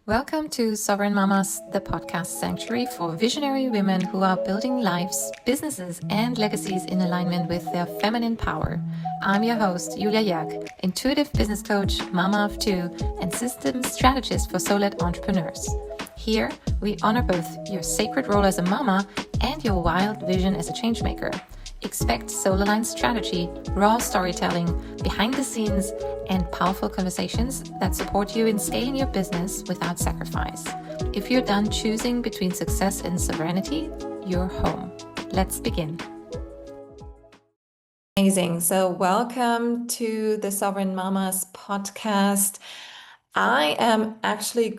Welcome to Sovereign Mamas, the podcast sanctuary for visionary women who are building lives, businesses, and legacies in alignment with their feminine power. I'm your host, Julia Jerg, intuitive business coach, mama of two, and systems strategist for solo-led entrepreneurs. Here, we honor both your sacred role as a mama and your wild vision as a changemaker. Expect soul-aligned strategy, raw storytelling, behind the scenes, and powerful conversations that support you in scaling your business without sacrifice. If you're done choosing between success and sovereignty, you're home. Let's begin. Amazing. So welcome to the Sovereign Mamas podcast. I am actually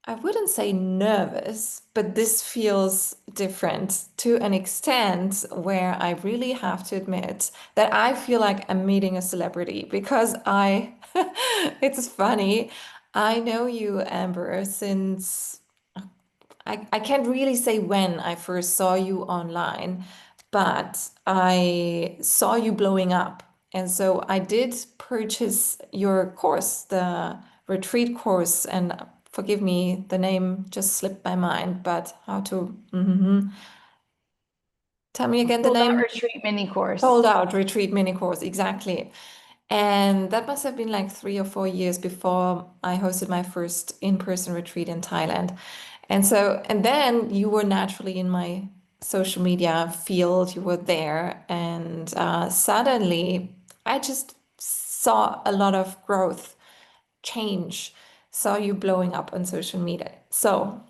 I wouldn't say nervous, but this feels different to an extent where I really have to admit that I feel like I'm meeting a celebrity because it's funny. I know you, Amber, since I can't really say when I first saw you online, but I saw you blowing up. And so I did purchase your course, the retreat course, and forgive me, the name just slipped my mind, but tell me again the Sold Out name. Retreat mini course. Sold Out Retreat mini course, exactly. And that must have been like 3 or 4 years before I hosted my first in-person retreat in Thailand. And then you were naturally in my social media field, you were there, and suddenly I just saw a lot of growth, change, saw you blowing up on social media. So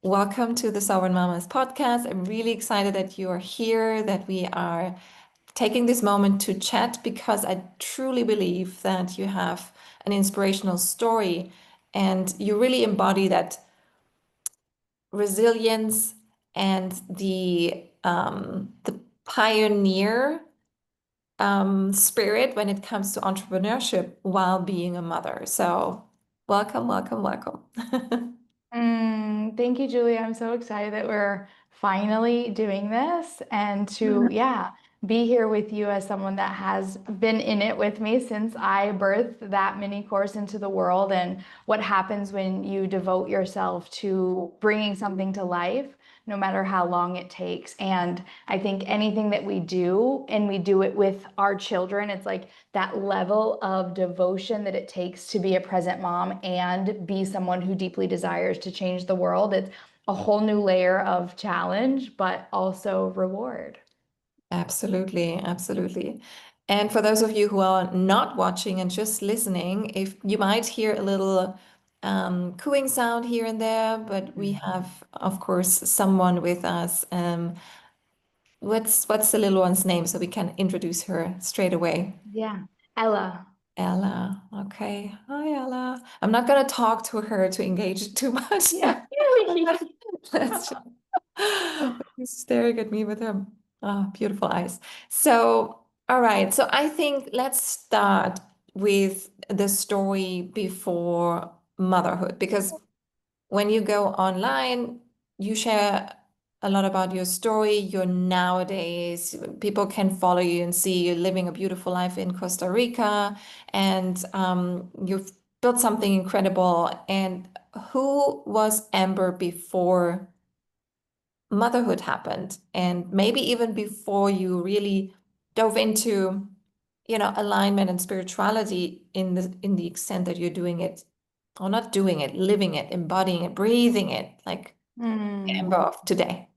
welcome to the Sovereign Mamas podcast. I'm really excited that you are here, that we are taking this moment to chat because I truly believe that you have an inspirational story and you really embody that resilience and the pioneer spirit when it comes to entrepreneurship while being a mother. So welcome, welcome, welcome. Thank you, Julie. I'm so excited that we're finally doing this and to, be here with you as someone that has been in it with me since I birthed that mini course into the world and what happens when you devote yourself to bringing something to life, no matter how long it takes. And I think anything that we do, and we do it with our children, it's like that level of devotion that it takes to be a present mom and be someone who deeply desires to change the world. It's a whole new layer of challenge, but also reward. Absolutely, absolutely. And for those of you who are not watching and just listening, if you might hear a little cooing sound here and there, but we have, of course, someone with us. What's the little one's name so we can introduce her straight away? Yeah. Ella. Ella. Okay. Hi, Ella. I'm not gonna talk to her to engage too much. Yeah. Let's just She's staring at me with her beautiful eyes. So, all right. So I think let's start with the story before motherhood, because when you go online, you share a lot about your story. You're nowadays, people can follow you and see you living a beautiful life in Costa Rica, and you've built something incredible. And who was Amber before motherhood happened? And maybe even before you really dove into, alignment and spirituality in the extent that you're doing it, or not doing it, living it, embodying it, breathing it, like Amber Mm. of today.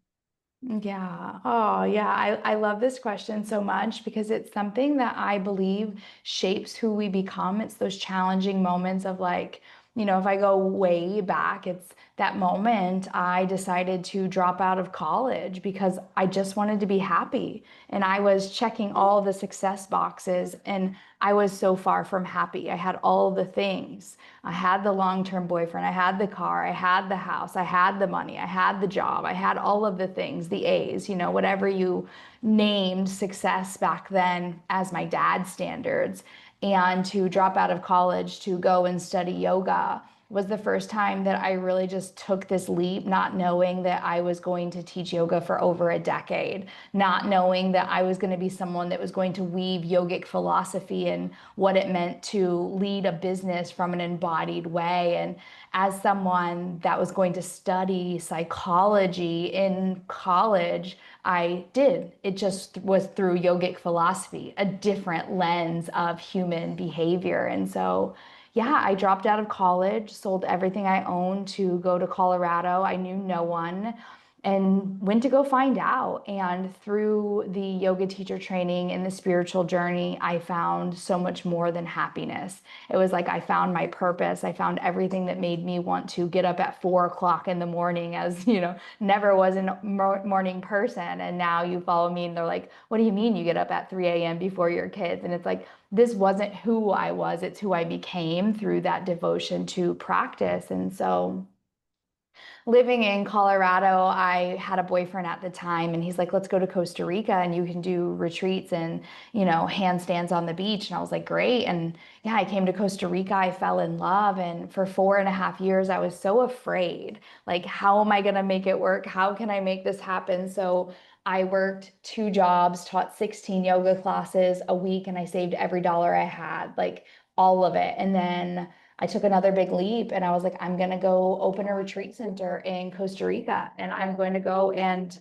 Yeah. Oh, yeah. I love this question so much because it's something that I believe shapes who we become. It's those challenging moments of like, if I go way back, it's that moment I decided to drop out of college because I just wanted to be happy. And I was checking all the success boxes and I was so far from happy. I had all the things. I had the long-term boyfriend, I had the car, I had the house, I had the money, I had the job, I had all of the things, the A's, whatever you named success back then as my dad's standards. And to drop out of college to go and study yoga was the first time that I really just took this leap, not knowing that I was going to teach yoga for over a decade, not knowing that I was going to be someone that was going to weave yogic philosophy and what it meant to lead a business from an embodied way. And as someone that was going to study psychology in college, I did. It just was through yogic philosophy, a different lens of human behavior. And so, yeah, I dropped out of college, sold everything I owned to go to Colorado. I knew no one and went to go find out. And through the yoga teacher training and the spiritual journey, I found so much more than happiness. It was like I found my purpose. I found everything that made me want to get up at 4 o'clock in the morning, as you know, never was a morning person. And now you follow me and they're like, what do you mean you get up at 3 a.m. before your kids? And it's like, this wasn't who I was, it's who I became through that devotion to practice. And so living in Colorado, I had a boyfriend at the time and he's like, let's go to Costa Rica and you can do retreats and, handstands on the beach. And I was like, great. And yeah, I came to Costa Rica, I fell in love. And for 4.5 years, I was so afraid. Like, how am I going to make it work? How can I make this happen? So I worked 2 jobs, taught 16 yoga classes a week, and I saved every dollar I had, like all of it. And then I took another big leap and I was like, I'm going to go open a retreat center in Costa Rica and I'm going to go and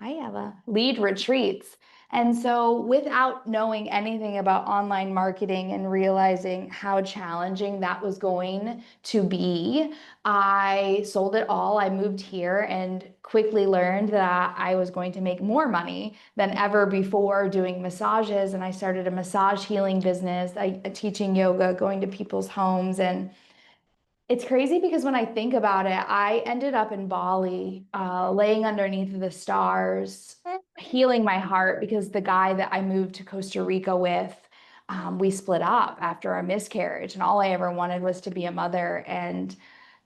hi, Ella, lead retreats. And so, without knowing anything about online marketing and realizing how challenging that was going to be, I sold it all. I moved here and quickly learned that I was going to make more money than ever before doing massages. And I started a massage healing business, teaching yoga, going to people's homes. And it's crazy because when I think about it, I ended up in Bali, laying underneath the stars, healing my heart because the guy that I moved to Costa Rica with, we split up after a miscarriage, and all I ever wanted was to be a mother. And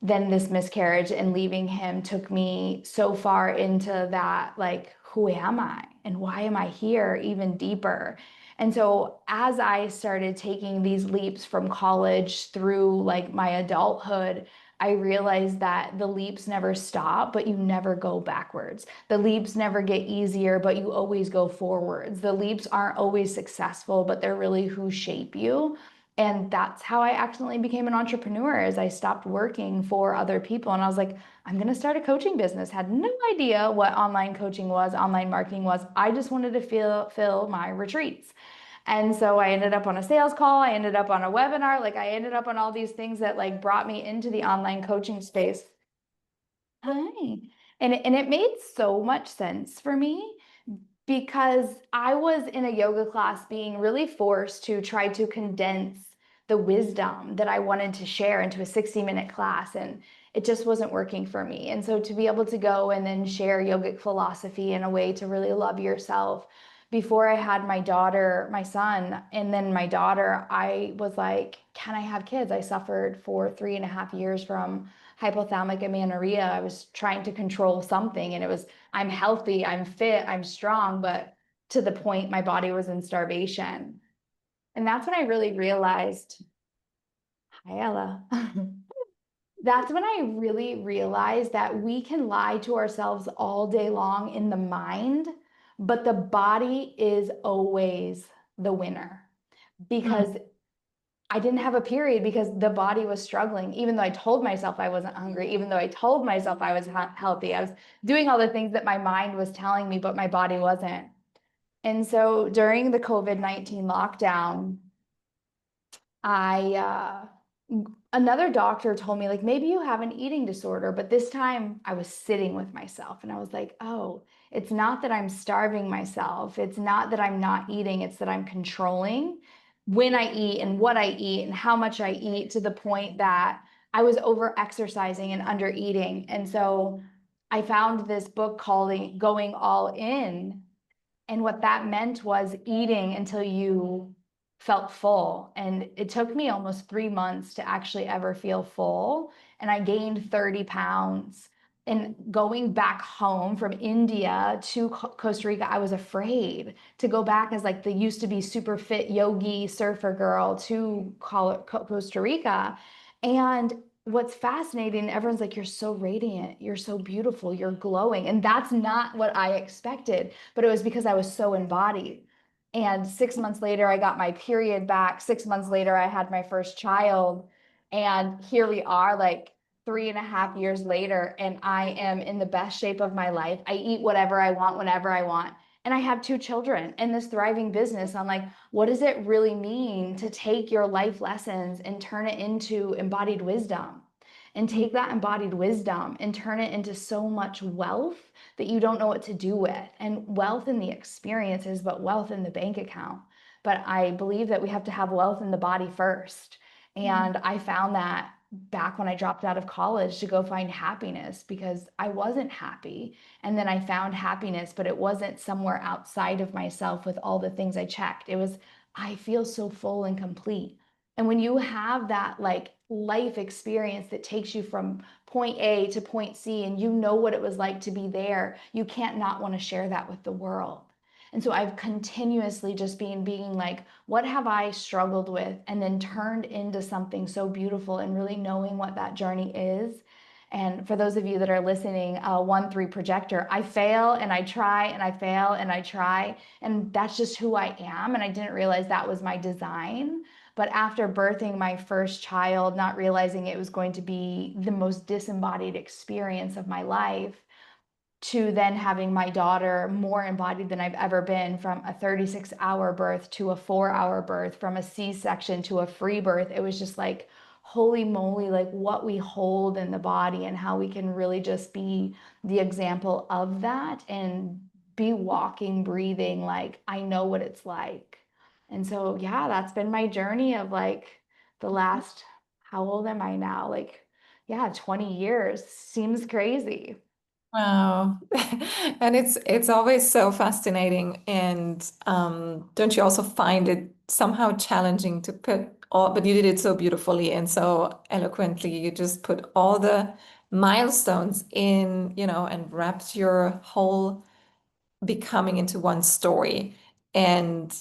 then this miscarriage and leaving him took me so far into that, like, who am I and why am I here, even deeper. And so as I started taking these leaps from college through like my adulthood, I realized that the leaps never stop, but you never go backwards. The leaps never get easier, but you always go forwards. The leaps aren't always successful, but they're really who shape you. And that's how I accidentally became an entrepreneur, as I stopped working for other people. And I was like, I'm going to start a coaching business. Had no idea what online coaching was, online marketing was. I just wanted to fill my retreats. And so I ended up on a sales call. I ended up on a webinar. Like, I ended up on all these things that like brought me into the online coaching space. Hi. And it made so much sense for me because I was in a yoga class being really forced to try to condense the wisdom that I wanted to share into a 60-minute class. And it just wasn't working for me. And so to be able to go and then share yogic philosophy in a way to really love yourself. Before I had my daughter, my son, and then my daughter, I was like, can I have kids? I suffered for 3.5 years from hypothalamic amenorrhea. I was trying to control something, and it was, I'm healthy, I'm fit, I'm strong, but to the point my body was in starvation. And that's when I really realized, hi, Ella. That's when I really realized that we can lie to ourselves all day long in the mind, but the body is always the winner. Because I didn't have a period because the body was struggling, even though I told myself I wasn't hungry, even though I told myself I was healthy. I was doing all the things that my mind was telling me, but my body wasn't. And so during the COVID-19 lockdown, I another doctor told me, like, maybe you have an eating disorder, but this time I was sitting with myself and I was like, oh, it's not that I'm starving myself. It's not that I'm not eating. It's that I'm controlling when I eat and what I eat and how much I eat, to the point that I was over exercising and under eating. And so I found this book called Going All In. And what that meant was eating until you felt full. And it took me almost 3 months to actually ever feel full. And I gained 30 pounds. And going back home from India to Costa Rica, I was afraid to go back as like the used to be super fit yogi surfer girl to Costa Rica. And what's fascinating, everyone's like, you're so radiant, you're so beautiful, you're glowing. And that's not what I expected, but it was because I was so embodied. And 6 months later, I got my period back. 6 months later, I had my first child. And here we are, like 3.5 years later, and I am in the best shape of my life. I eat whatever I want, whenever I want. And I have 2 children and this thriving business. I'm like, what does it really mean to take your life lessons and turn it into embodied wisdom? And take that embodied wisdom and turn it into so much wealth that you don't know what to do with. And wealth in the experiences, but wealth in the bank account. But I believe that we have to have wealth in the body first. And I found that back when I dropped out of college to go find happiness because I wasn't happy. And then I found happiness, but it wasn't somewhere outside of myself with all the things I checked. It was, I feel so full and complete. And when you have that like life experience that takes you from point A to point C and you know what it was like to be there, you can't not want to share that with the world. And so I've continuously just been being like, what have I struggled with? And then turned into something so beautiful and really knowing what that journey is. And for those of you that are listening, 1-3 projector, I fail and I try and I fail and I try. And that's just who I am. And I didn't realize that was my design. But after birthing my first child, not realizing it was going to be the most disembodied experience of my life, to then having my daughter more embodied than I've ever been, from a 36-hour birth to a 4-hour birth, from a C-section to a free birth. It was just like, holy moly, like what we hold in the body and how we can really just be the example of that and be walking, breathing, like I know what it's like. And so, yeah, that's been my journey of like the last, how old am I now? Like, yeah, 20 years seems crazy. Wow. And it's always so fascinating. And don't you also find it somehow challenging to put all, but you did it so beautifully and so eloquently. You just put all the milestones in, and wrapped your whole becoming into one story. And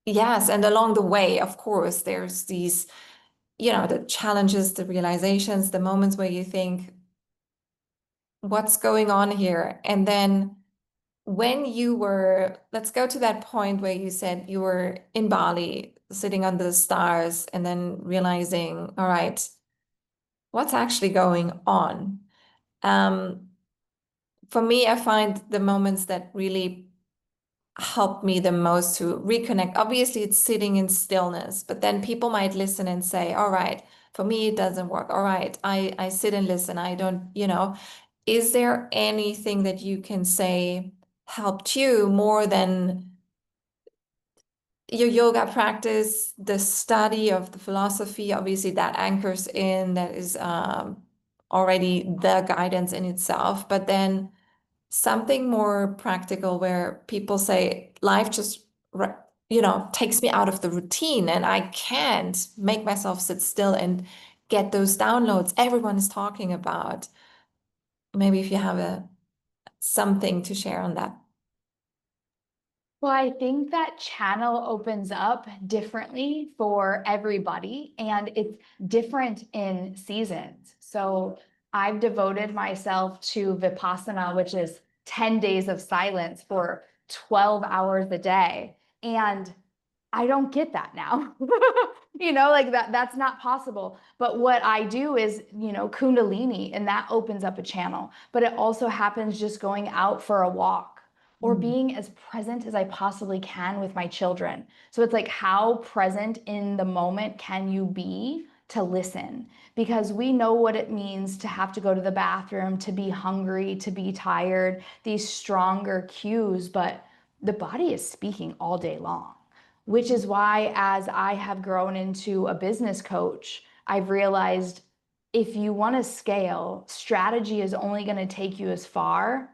yes, and along the way, of course, there's these, the challenges, the realizations, the moments where you think, what's going on here? And then when you were, let's go to that point where you said you were in Bali, sitting under the stars, and then realizing, all right, what's actually going on? Um, for me, I find the moments that really help me the most to reconnect. Obviously, it's sitting in stillness, but then people might listen and say, all right, for me, it doesn't work. All right, I sit and listen. I don't, is there anything that you can say helped you more than your yoga practice, the study of the philosophy? Obviously, that anchors in, that is already the guidance in itself, but then something more practical where people say life just takes me out of the routine and I can't make myself sit still and get those downloads everyone is talking about. Maybe if you have a something to share on that. Well, I think that channel opens up differently for everybody and it's different in seasons. So I've devoted myself to Vipassana, which is 10 days of silence for 12 hours a day. And I don't get that now. Like that's not possible. But what I do is, Kundalini, and that opens up a channel. But it also happens just going out for a walk or Mm. being as present as I possibly can with my children. So it's like, how present in the moment can you be to listen? Because we know what it means to have to go to the bathroom, to be hungry, to be tired, these stronger cues, but the body is speaking all day long, which is why, as I have grown into a business coach, I've realized if you want to scale, strategy is only going to take you as far.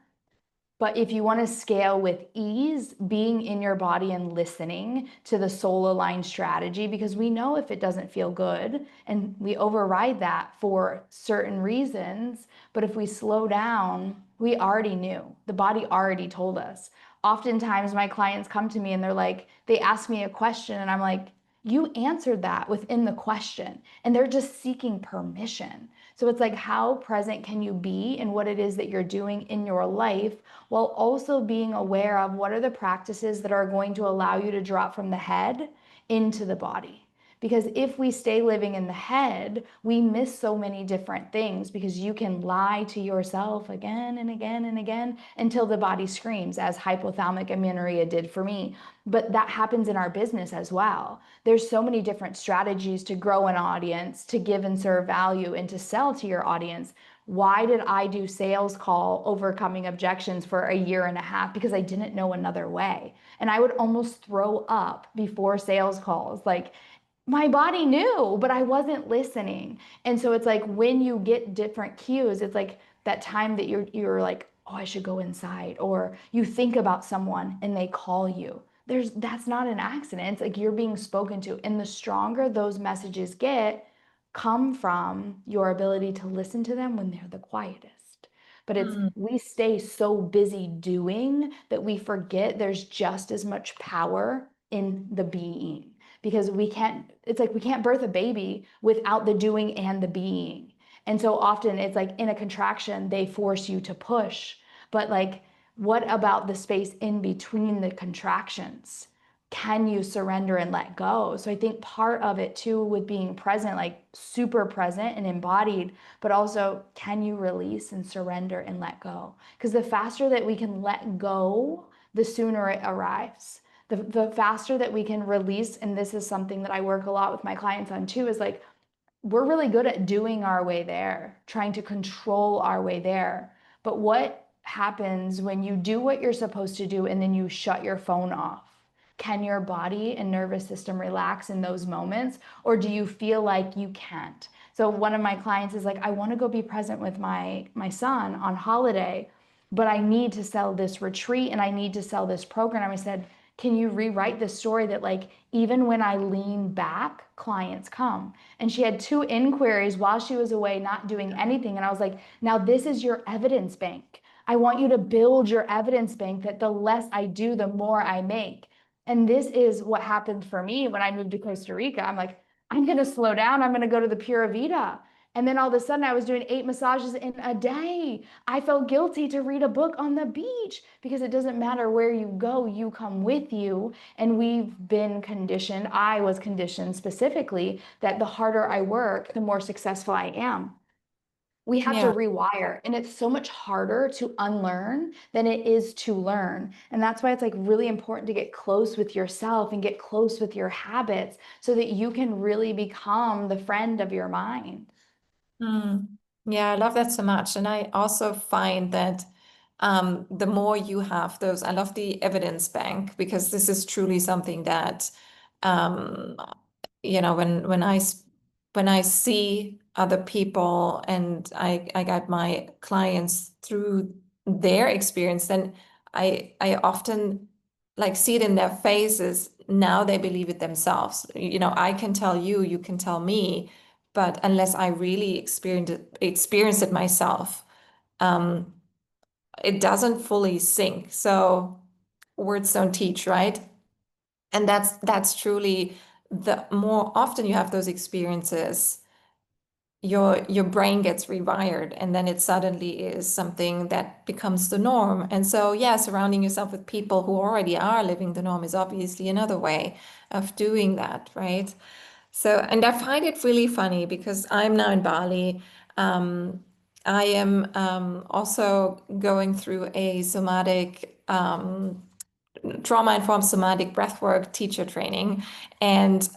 But if you want to scale with ease, being in your body and listening to the soul aligned strategy, because we know if it doesn't feel good and we override that for certain reasons. But if we slow down, we already knew. The body already told us. Oftentimes, my clients come to me and they're like, they ask me a question, and I'm like, You answered that within the question, and they're just seeking permission. So it's like, how present can you be in what it is that you're doing in your life while also being aware of what are the practices that are going to allow you to drop from the head into the body? Because if we stay living in the head, we miss so many different things because you can lie to yourself again and again and again until the body screams, as hypothalamic amenorrhea did for me. But that happens in our business as well. There's so many different strategies to grow an audience, to give and serve value, and to sell to your audience. Why did I do sales call overcoming objections for a year and a half? Because I didn't know another way. And I would almost throw up before sales calls. Like, my body knew, but I wasn't listening. And so it's like when you get different cues, it's like that time that you're like, oh, I should go inside, or you think about someone and they call you. That's not an accident. It's like you're being spoken to. And the stronger those messages get, come from your ability to listen to them when they're the quietest. But it's Mm. we stay so busy doing that we forget there's just as much power in the being, because it's like we can't birth a baby without the doing and the being. And so often it's like in a contraction, they force you to push. But like, what about the space in between the contractions? Can you surrender and let go? So I think part of it too with being present, like super present and embodied, but also can you release and surrender and let go? Because the faster that we can let go, the sooner it arrives. The faster that we can release, and this is something that I work a lot with my clients on too, is like we're really good at doing our way there, trying to control our way there. But what happens when you do what you're supposed to do and then you shut your phone off? Can your body and nervous system relax in those moments, or do you feel like you can't? So one of my clients is like, I want to go be present with my son on holiday, but I need to sell this retreat and I need to sell this program. I said, can you rewrite the story that like even when I lean back, clients come? And she had 2 inquiries while she was away, not doing anything. And I was like, now this is your evidence bank. I want you to build your evidence bank that the less I do, the more I make. And this is what happened for me when I moved to Costa Rica. I'm like, I'm going to slow down. I'm going to go to the Pura Vida. And then all of a sudden I was doing 8 massages in a day. I felt guilty to read a book on the beach because it doesn't matter where you go, you come with you. And we've been conditioned, I was conditioned specifically, that the harder I work, the more successful I am. We have to Yeah. rewire, and it's so much harder to unlearn than it is to learn. And that's why it's like really important to get close with yourself and get close with your habits so that you can really become the friend of your mind. Mm. Yeah, I love that so much. And I also find that the more you have those, I love the evidence bank because this is truly something that, um, when I see other people and I guide my clients through their experience, then I often like see it in their faces. Now they believe it themselves. I can tell you, you can tell me, but unless I really experience it myself, um, it doesn't fully sink. So words don't teach, right? And that's truly the more often you have those experiences, your brain gets rewired, and then it suddenly is something that becomes the norm. And so, yeah, surrounding yourself with people who already are living the norm is obviously another way of doing that, right? So, and I find it really funny because I'm now in Bali. I am also going through a somatic trauma-informed somatic breathwork teacher training. And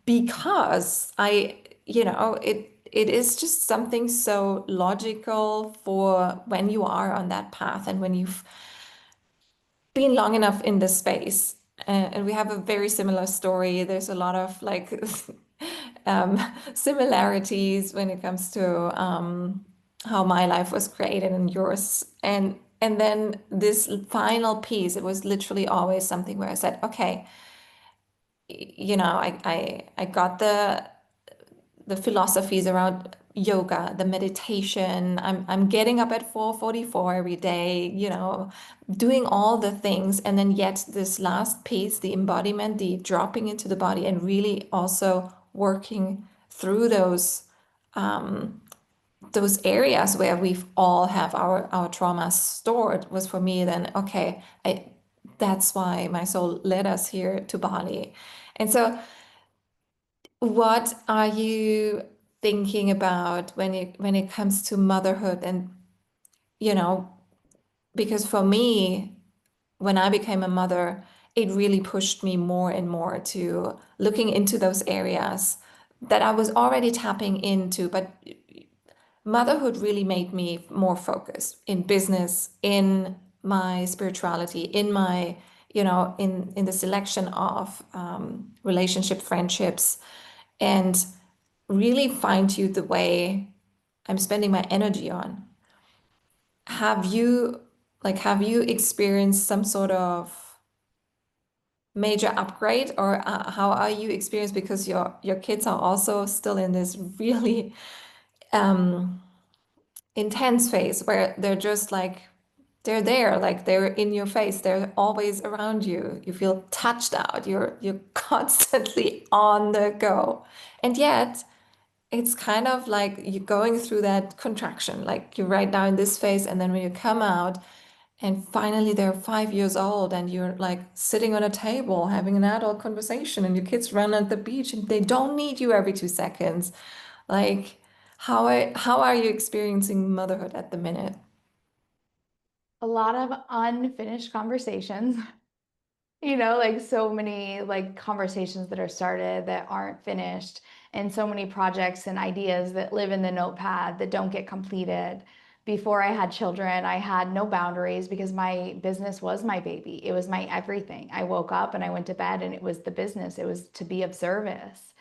because it is just something so logical for when you are on that path and when you've been long enough in this space. And we have a very similar story. There's a lot of like um, similarities when it comes to how my life was created and yours. And then this final piece, it was literally always something where I said, okay, I got the philosophies around yoga, the meditation. I'm getting up at 4:44 every day, doing all the things. And then yet this last piece, the embodiment, the dropping into the body and really also working through those areas where we've all have our traumas stored was for me then, okay, that's why my soul led us here to Bali. And so what are you thinking about when it comes to motherhood? And you know, because for me, when I became a mother, it really pushed me more and more to looking into those areas that I was already tapping into, but motherhood really made me more focused in business, in my spirituality, in my, in the selection of relationship, friendships, and really fine-tune the way I'm spending my energy on. Have you have you experienced some sort of major upgrade, or how are you experienced because your kids are also still in this really um intense phase where they're just like they're there, like they're in your face, they're always around you. You feel touched out. You're constantly on the go. And yet it's kind of like you're going through that contraction, like you're right now in this phase, and then when you come out and finally they're 5 years old and you're like sitting on a table having an adult conversation and your kids run at the beach and they don't need you every 2 seconds. Like how are you experiencing motherhood at the minute? A lot of unfinished conversations. Like so many like conversations that are started that aren't finished, and so many projects and ideas that live in the notepad that don't get completed. Before I had children, I had no boundaries because my business was my baby. It was my everything. I woke up and I went to bed and it was the business. It was to be of service.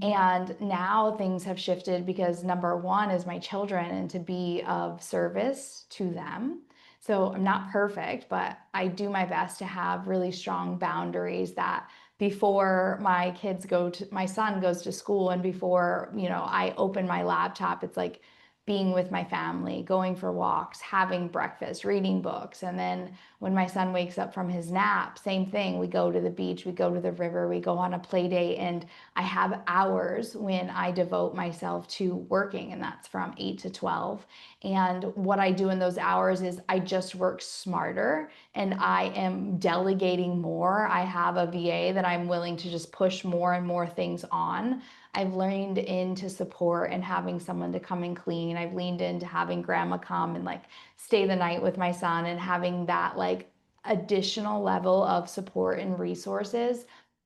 And now things have shifted because number one is my children and to be of service to them. So I'm not perfect, but I do my best to have really strong boundaries that before my son goes to school and before, I open my laptop, it's like being with my family, going for walks, having breakfast, reading books. And then when my son wakes up from his nap, same thing. We go to the beach, we go to the river, we go on a play date, and I have hours when I devote myself to working, and that's from 8 to 12. And what I do in those hours is I just work smarter and I am delegating more. I have a VA that I'm willing to just push more and more things on. I've leaned into support and having someone to come and clean. I've leaned into having grandma come and like stay the night with my son and having that like additional level of support and resources.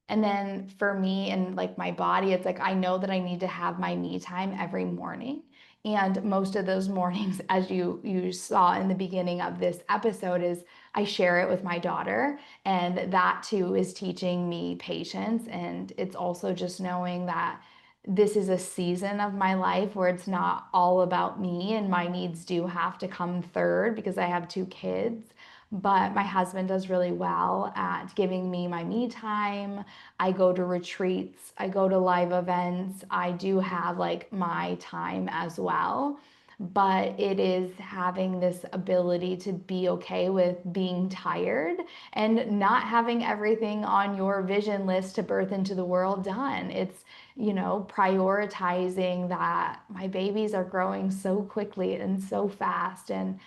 And then for me and like my body, it's like I know that I need to have my me time every morning. And most of those mornings, as you saw in the beginning of this episode, is I share it with my daughter. And that too is teaching me patience. And it's also just knowing that this is a season of my life where it's not all about me and my needs do have to come third because I have two kids. But my husband does really well at giving me my me time. I go to retreats, I go to live events. I do have like my time as well. But it is having this ability to be okay with being tired and not having everything on your vision list to birth into the world done. It's, prioritizing that my babies are growing so quickly and so fast. And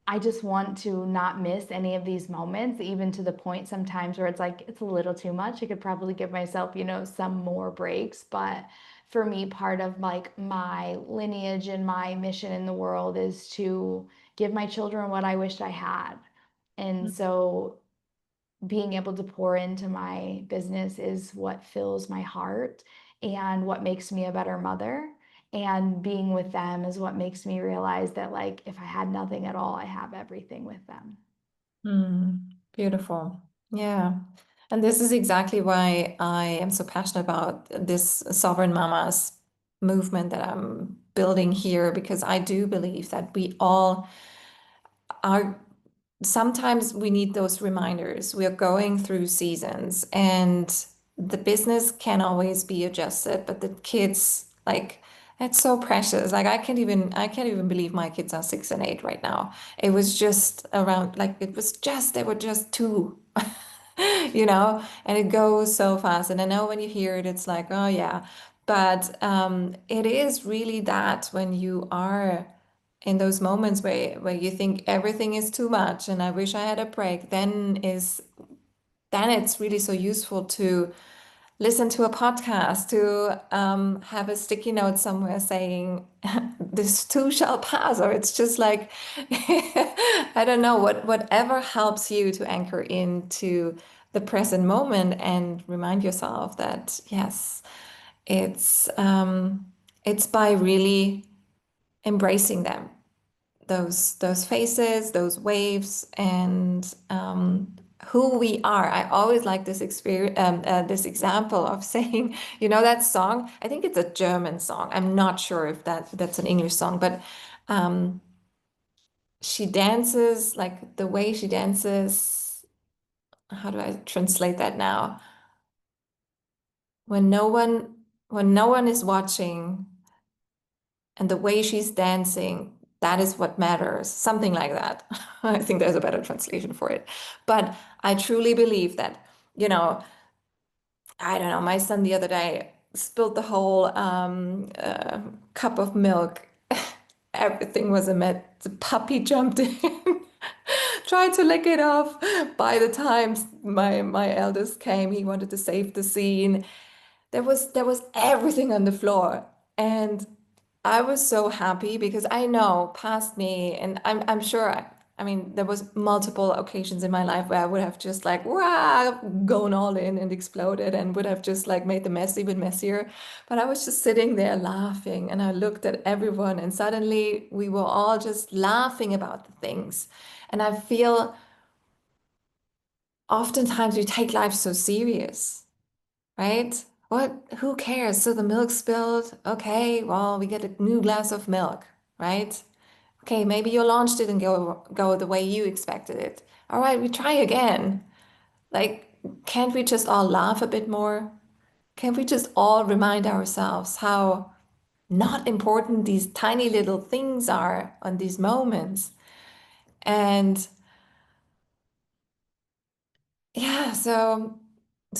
I just want to not miss any of these moments, even to the point sometimes where it's like, it's a little too much. I could probably give myself, some more breaks. But for me, part of like my lineage and my mission in the world is to give my children what I wished I had. And so being able to pour into my business is what fills my heart and what makes me a better mother. And being with them is what makes me realize that, like, if I had nothing at all, I have everything with them. Beautiful. Yeah. And this is exactly why I am so passionate about this Sovereign Mamas movement that I'm building here, because I do believe that we all are sometimes we need those reminders. We are going through seasons and the business can always be adjusted, but the kids, like It's so precious. Like I can't even believe my kids are 6 and 8 right now. It was just around like it was just they were just two. And it goes so fast. And I know when you hear it, it's like, oh yeah. But it is really that when you are in those moments where you think everything is too much and I wish I had a break, then it's really so useful to listen to a podcast, to have a sticky note somewhere saying, this too shall pass, or it's just like, I don't know, whatever helps you to anchor into the present moment and remind yourself that, yes, it's by really embracing them, those faces, those waves, and who we are. I always like this experience, this example of saying, that song. I think it's a German song. I'm not sure if that's an English song, but um, she dances like the way she dances. How do I translate that now? When no one, when no one is watching, and the way she's dancing, that is what matters. Something like that. I think there's a better translation for it. But I truly believe that, you know, I don't know, my son the other day spilled the whole cup of milk. Everything was a mess. The puppy jumped in, tried to lick it off. By the time my eldest came, he wanted to save the scene. There was everything on the floor. And I was so happy because I know past me, and I'm sure, I mean, there was multiple occasions in my life where I would have just like, rah, gone all in and exploded and would have just like made the mess even messier. But I was just sitting there laughing and I looked at everyone and suddenly we were all just laughing about the things. And I feel oftentimes we take life so serious, right? Who cares? So the milk spilled. Okay, well, we get a new glass of milk, right? Okay, maybe you launched it and go the way you expected it. All right, we try again. Like, can't we just all laugh a bit more? Can't we just all remind ourselves how not important these tiny little things are on these moments? And yeah, so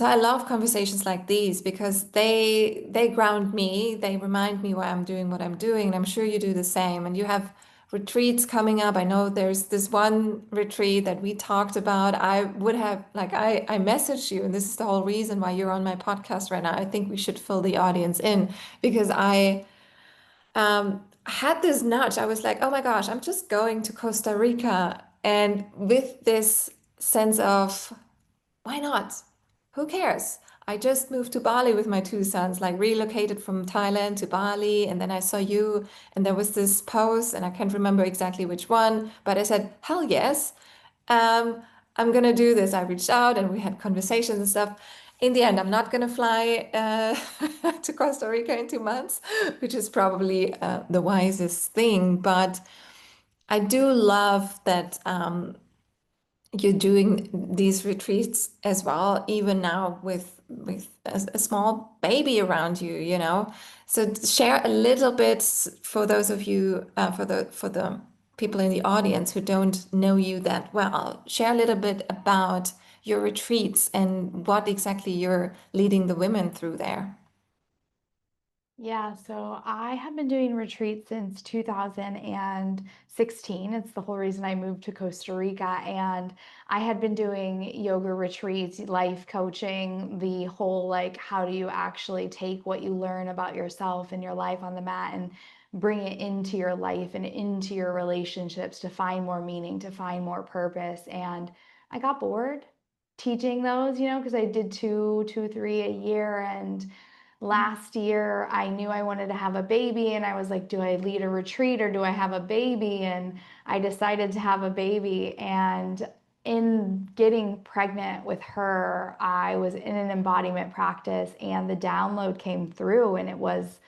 I love conversations like these because they ground me, they remind me why I'm doing what I'm doing, and I'm sure you do the same. And you have retreats coming up. I know there's this one retreat that we talked about. I would have like I messaged you, and this is the whole reason why you're on my podcast right now. I think we should fill the audience in because I had this nudge. I was like, oh my gosh, I'm just going to Costa Rica, and with this sense of why not? Who cares? I just moved to Bali with my two sons, like relocated from Thailand to Bali. And then I saw you, and there was this post, and I can't remember exactly which one, but I said, hell yes, um, I'm gonna do this. I reached out and we had conversations and stuff. In the end, I'm not gonna fly to Costa Rica in 2 months, which is probably the wisest thing. But I do love that you're doing these retreats as well, even now with a small baby around you, So share a little bit for those of you, for the people in the audience who don't know you that well. Share a little bit about your retreats and what exactly you're leading the women through there. Yeah, so I have been doing retreats since 2016. It's the whole reason I moved to Costa Rica. And I had been doing yoga retreats, life coaching, the whole like, how do you actually take what you learn about yourself and your life on the mat and bring it into your life and into your relationships to find more meaning, to find more purpose. And I got bored teaching those, because I did two, three a year. And last year I knew I wanted to have a baby and I was like, do I lead a retreat or do I have a baby? And I decided to have a baby. And in getting pregnant with her, I was in an embodiment practice and the download came through, and it was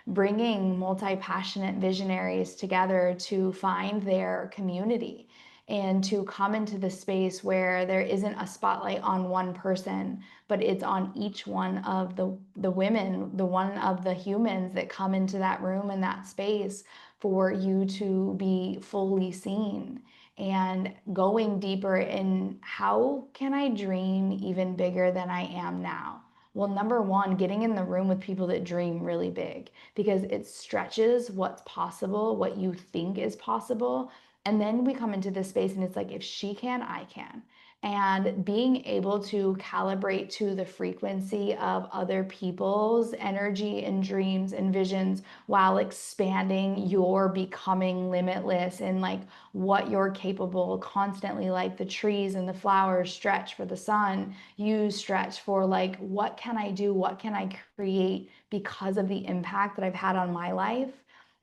bringing multi-passionate visionaries together to find their community. and to come into the space where there isn't a spotlight on one person, but it's on each one of the women, the one of the humans that come into that room and that space for you to be fully seen and going deeper in how can I dream even bigger than I am now? Well, number one, getting in the room with people that dream really big because it stretches what's possible, what you think is possible. And then we come into this space and it's like, if she can, I can. And being able to calibrate to the frequency of other people's energy and dreams and visions while expanding your becoming limitless and like what you're capable constantly, like the trees and the flowers stretch for the sun, you stretch for like, what can I do? What can I create because of the impact that I've had on my life?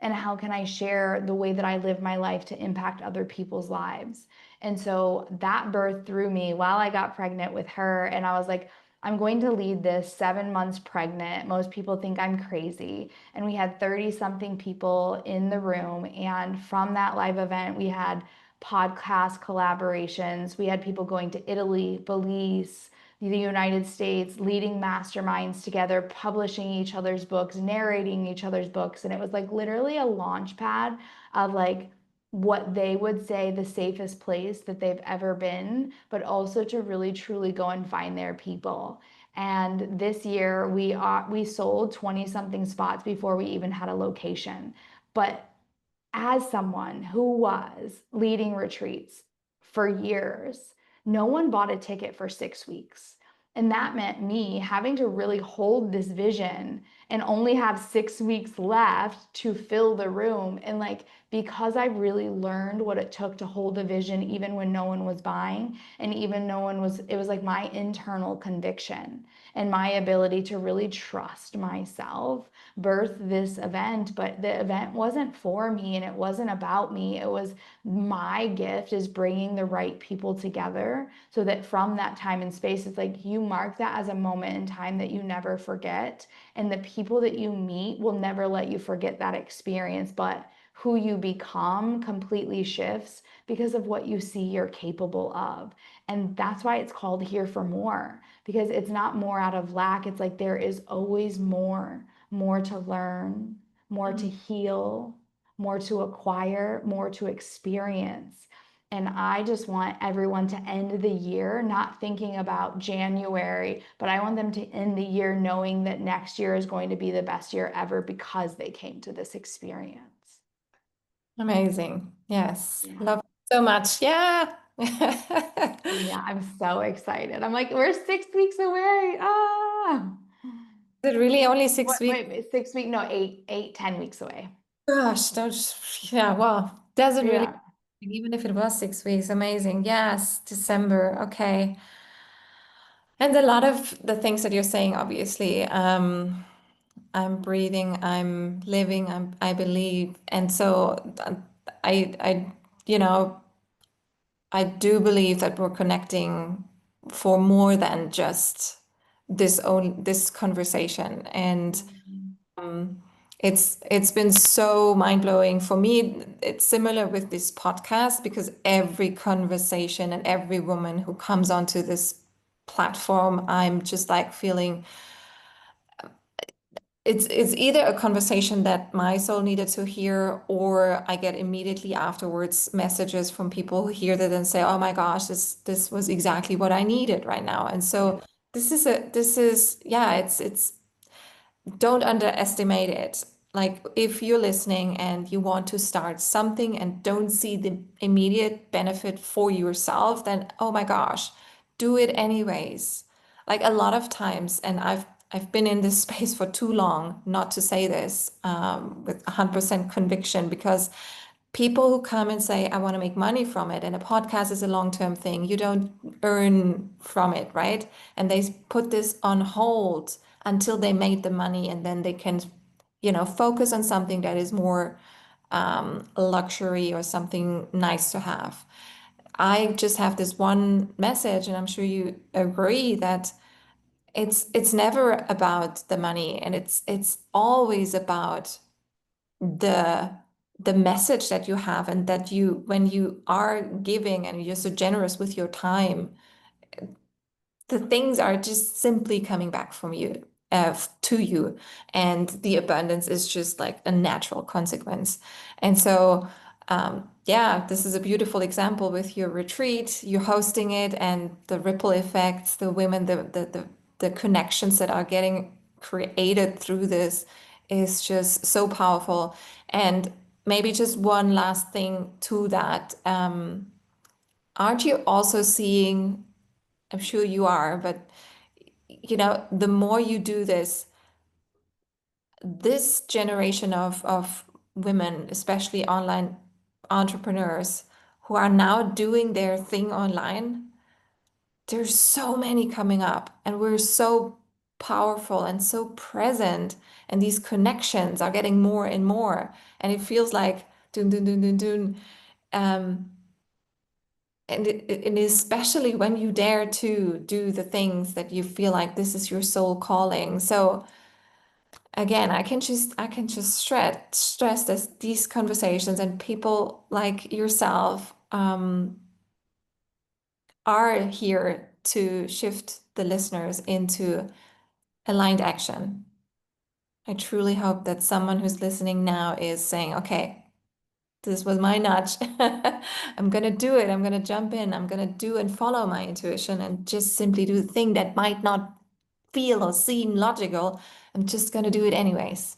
And how can I share the way that I live my life to impact other people's lives? And so that birthed through me while I got pregnant with her. And I was like, I'm going to lead this 7 months pregnant. Most people think I'm crazy. And we had 30 something people in the room. And from that live event, we had podcast collaborations. We had people going to Italy, Belize, the United States, leading masterminds together, publishing each other's books, narrating each other's books. And it was like literally a launch pad of like what they would say the safest place that they've ever been, but also to really truly go and find their people. And this year we sold 20 something spots before we even had a location. But as someone who was leading retreats for years, no one bought a ticket for 6 weeks. And that meant me having to really hold this vision and only have 6 weeks left to fill the room. And like, because I really learned what it took to hold a vision, even when no one was buying, and even no one was, it was like my internal conviction and my ability to really trust myself birth this event. But the event wasn't for me and it wasn't about me. It was my gift is bringing the right people together so that from that time and space, it's like you mark that as a moment in time that you never forget. And the people that you meet will never let you forget that experience. But who you become completely shifts because of what you see you're capable of. And that's why it's called Here for More, because it's not more out of lack. It's like there is always more, more to learn, more to heal, more to acquire, more to experience. And I just want everyone to end the year not thinking about January, but I want them to end the year knowing that next year is going to be the best year ever because they came to this experience. Amazing. Yes. Yeah. Love it so much. Yeah. Yeah, I'm so excited. I'm like, we're 6 weeks away. Ah. Is it really only 6 weeks? Wait, 6 weeks? No, 10 weeks away. Gosh, don't, yeah, well, does it really, Yeah. even if it was 6 weeks, amazing. Yes, December. Okay. And a lot of the things that you're saying, obviously, I'm breathing, I'm living, I believe. And so I, you know, I do believe that we're connecting for more than just this conversation. And Mhm. it's been so mind-blowing for me. It's similar with this podcast because every conversation and every woman who comes onto this platform, I'm just like feeling it's either a conversation that my soul needed to hear, or I get immediately afterwards messages from people who hear that and say, "Oh my gosh, this was exactly what I needed right now." And Yeah. so this is yeah, it's don't underestimate it. Like if you're listening and you want to start something and don't see the immediate benefit for yourself, then oh my gosh, do it anyways. Like a lot of times, and I've been in this space for too long not to say this with 100% conviction, because people who come and say, I want to make money from it, and a podcast is a long-term thing, you don't earn from it, right? And they put this on hold until they made the money, and then they can, focus on something that is more luxury or something nice to have. I just have this one message, and I'm sure you agree that it's never about the money, and it's always about the the message that you have, and that you, when you are giving and you're so generous with your time, the things are just simply coming back from you, to you, and the abundance is just like a natural consequence. And so, yeah, this is a beautiful example with your retreat, you hosting it, and the ripple effects, the women, the connections that are getting created through this is just so powerful. And maybe just one last thing to that. Aren't you also seeing, I'm sure you are, but the more you do this, this generation of women, especially online entrepreneurs who are now doing their thing online, there's so many coming up, and we're so powerful and so present, and these connections are getting more and more, and it feels like dun dun dun dun dun. Um, and especially when you dare to do the things that you feel like this is your soul calling. So again, I can just stress this, these conversations, and people like yourself are here to shift the listeners into aligned action. I truly hope that someone who's listening now is saying, okay, this was my nudge. I'm gonna do it. I'm gonna jump in. I'm gonna do and follow my intuition and just simply do the thing that might not feel or seem logical. I'm just gonna do it anyways.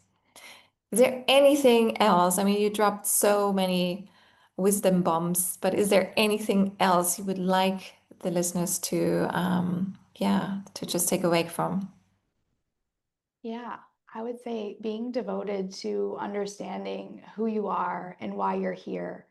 Is there anything else? I mean, you dropped so many wisdom bombs, but is there anything else you would like the listeners to, yeah, to just take away from? Yeah, I would say being devoted to understanding who you are and why you're here.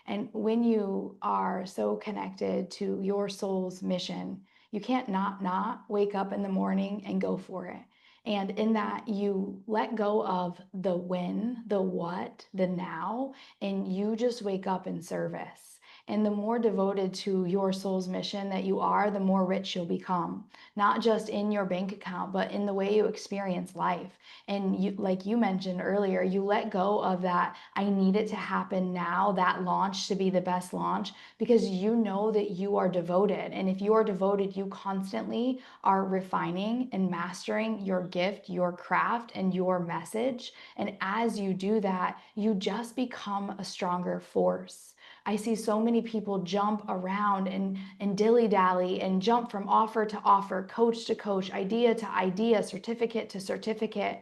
And when you are so connected to your soul's mission, you can't not wake up in the morning and go for it. And in that, you let go of the when, the what, the now, and you just wake up in service. And the more devoted to your soul's mission that you are, the more rich you'll become, not just in your bank account, but in the way you experience life. And you, like you mentioned earlier, you let go of that, I need it to happen now, that launch to be the best launch, because you know that you are devoted. And if you are devoted, you constantly are refining and mastering your gift, your craft, and your message. And as you do that, you just become a stronger force. I see so many people jump around and dilly-dally and jump from offer to offer, coach to coach, idea to idea, certificate to certificate,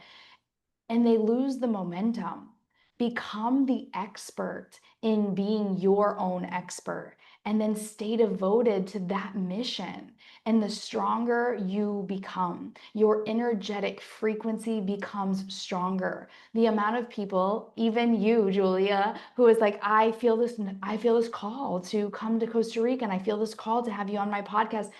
and they lose the momentum. Become the expert in being your own expert, and then stay devoted to that mission. And the stronger you become, your energetic frequency becomes stronger. The amount of people, even you, Julia, who is like, I feel this call to come to Costa Rica, and I feel this call to have you on my podcast.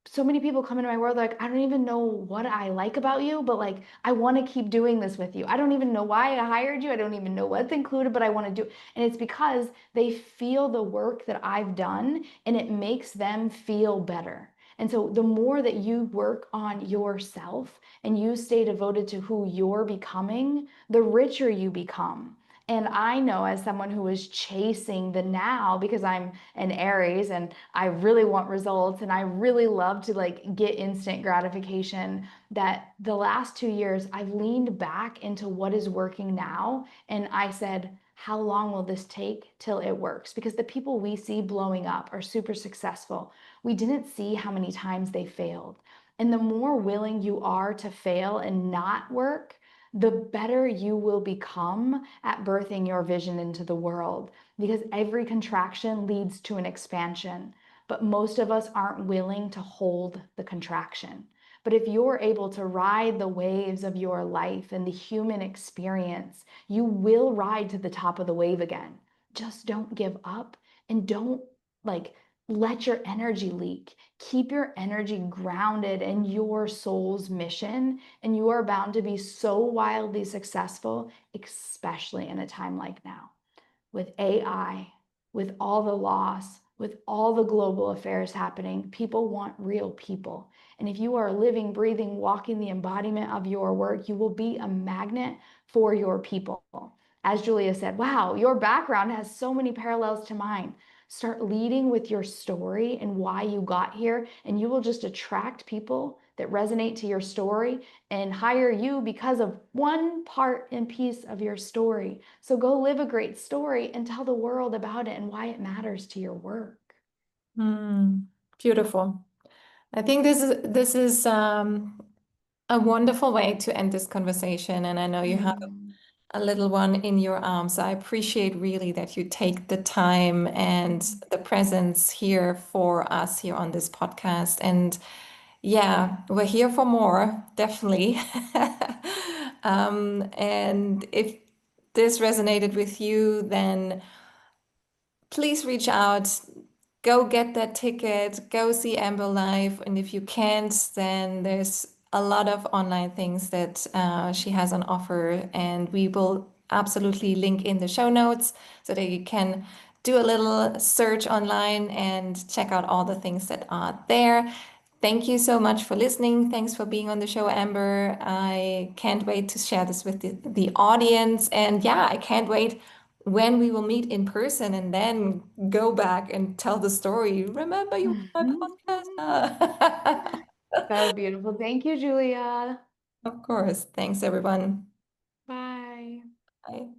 So many people come into my world like, I don't even know what I like about you, but like, I want to keep doing this with you. I don't even know why I hired you. I don't even know what's included, but I want to do. And it's because they feel the work that I've done, and it makes them feel better. And so the more that you work on yourself and you stay devoted to who you're becoming, the richer you become. And I know, as someone who is chasing the now, because I'm an Aries and I really want results and I really love to like get instant gratification, that the last 2 years I've leaned back into what is working now. And I said, how long will this take till it works? Because the people we see blowing up are super successful. We didn't see how many times they failed. And the more willing you are to fail and not work, the better you will become at birthing your vision into the world, because every contraction leads to an expansion. But most of us aren't willing to hold the contraction. But if you're able to ride the waves of your life and the human experience, you will ride to the top of the wave again. Just don't give up, and don't like let your energy leak. Keep your energy grounded in your soul's mission, and you are bound to be so wildly successful, especially in a time like now with AI, with all the loss, with all the global affairs happening. People want real people. And if you are living, breathing, walking the embodiment of your work, you will be a magnet for your people. as Julia said, wow, your background has so many parallels to mine. Start leading with your story and why you got here, and you will just attract people that resonate to your story and hire you because of one part and piece of your story. So go live a great story and tell the world about it and why it matters to your work. Mm, beautiful. I think this is a wonderful way to end this conversation. And I know you have Mm. a little one in your arms. So I appreciate really that you take the time and the presence here for us here on this podcast. And yeah, we're here for more, definitely. And if this resonated with you, then please reach out, go get that ticket, go see Amber live. And if you can't, then there's a lot of online things that she has on offer. And we will absolutely link in the show notes so that you can do a little search online and check out all the things that are there. Thank you so much for listening. Thanks for being on the show, Amber. I can't wait to share this with the audience. And yeah, I can't wait when we will meet in person and then go back and tell the story. Remember you were my podcast. So beautiful. Thank you, Julia. Of course. Thanks, everyone. Bye. Bye.